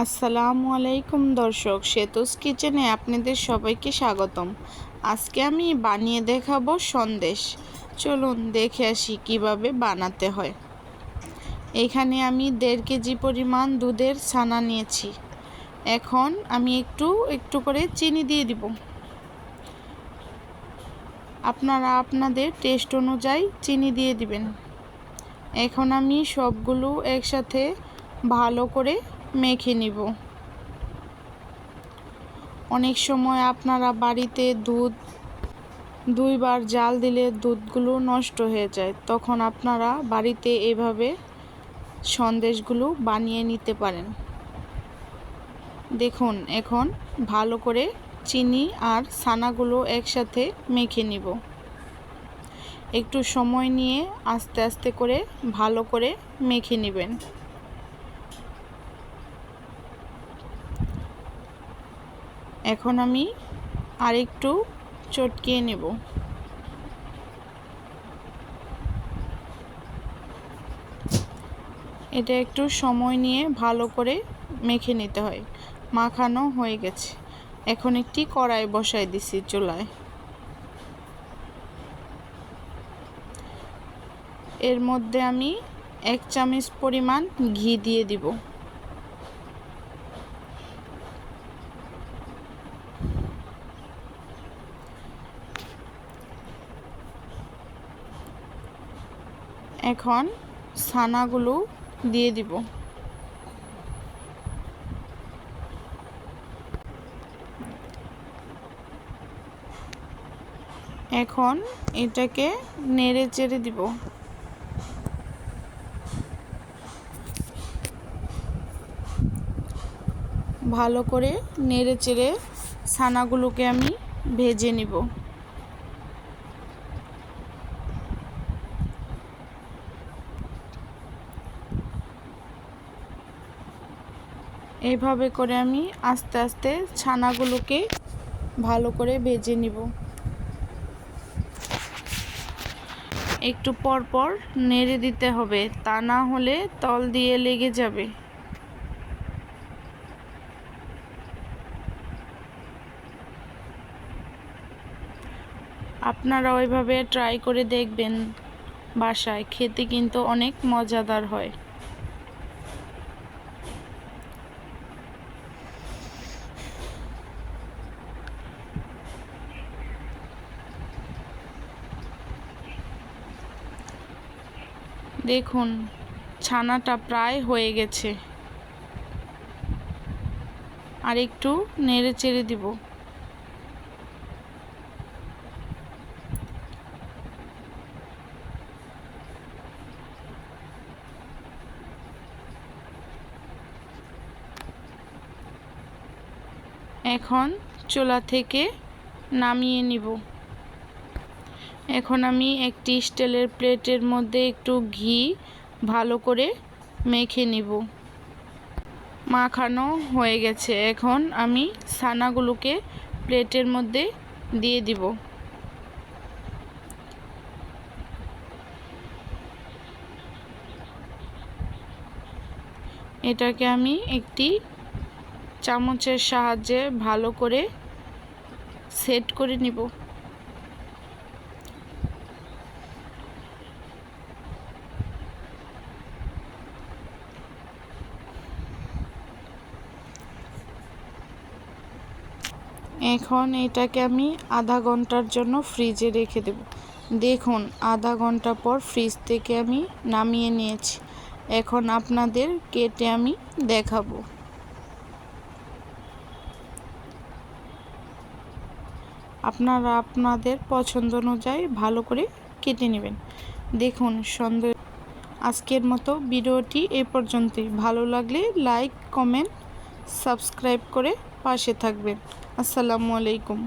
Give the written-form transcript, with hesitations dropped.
আসসালামু আলাইকুম দর্শক, সেতুস কিচেনে আপনাদের সবাইকে স্বাগতম। আজকে আমি বানিয়ে দেখাবো সন্দেশ। চলুন দেখে আসি কিভাবে বানাতে হয়। এখানে আমি 1.5 কেজি পরিমাণ দুধের ছানা নিয়েছি। এখন আমি একটু একটু করে চিনি দিয়ে দিব। আপনারা আপনাদের টেস্ট অনুযায়ী চিনি দিয়ে দিবেন। এখন আমি সবগুলো একসাথে ভালো করে মেখে নিব। অনেক সময় আপনারা বাড়িতে দুধ 2 বার জাল দিলে দুধগুলো নষ্ট হয়ে যায়, তখন আপনারা বাড়িতে এভাবে সন্দেশগুলো বানিয়ে নিতে পারেন। দেখুন, এখন ভালো করে চিনি আর ছানাগুলো একসাথে মেখে নিব। একটু সময় নিয়ে আস্তে আস্তে করে ভালো করে মেখে নেবেন। এখন আমি আরেকটু চটকিয়ে নেব। এটা একটু সময় নিয়ে ভালো করে মেখে নিতে হয়। মাখানো হয়ে গেছে। এখন একটি কড়াই বসাই দিছি চুলায়। এর মধ্যে আমি 1 চামচ পরিমাণ ঘি দিয়ে দিব। এখন ছানাগুলো দিয়ে দিব। এখন এটাকে নেড়ে চেড়ে দিব। ভালো করে নেড়ে চেড়ে ছানাগুলোকে আমি ভেজে নিব। এইভাবে করে আমি আস্তে আস্তে ছানাগুলোকে ভালো করে ভেজে নিব। একটু পর পর নেড়ে দিতে হবে, তা না হলে তল দিয়ে লেগে যাবে। আপনারা ওইভাবে ট্রাই করে দেখবেন, বাসায় খেতে কিন্তু অনেক মজাদার হয়। দেখুন, ছানাটা প্রায় হয়ে গেছে। আর একটু নেড়ে চেড়ে দিব। এখন চুলা থেকে নামিয়ে নিব। এখন আমি একটি স্টিলের প্লেটের মধ্যে একটু ঘি ভালো করে মেখে নিব। মাখানো হয়ে গেছে। এখন আমি ছানাগুলোকে প্লেটের মধ্যে দিয়ে দিব। এটাকে আমি একটি চামচের সাহায্যে ভালো করে সেট করে নিব। এখন এটাকে আমি আধা ঘন্টার জন্য ফ্রিজে রেখে দেব। দেখুন, আধা ঘন্টা পর ফ্রিজ থেকে আমি নামিয়ে নিয়েছি। এখন আপনাদের কেটে আমি দেখাবো। আপনারা আপনাদের পছন্দ অনুযায়ী ভালো করে কেটে নেবেন। দেখুন, আজকের মতো ভিডিওটি এ পর্যন্তই। ভালো লাগলে লাইক, কমেন্ট, সাবস্ক্রাইব করে পাশে থাকবেন। আসসালামু আলাইকুম।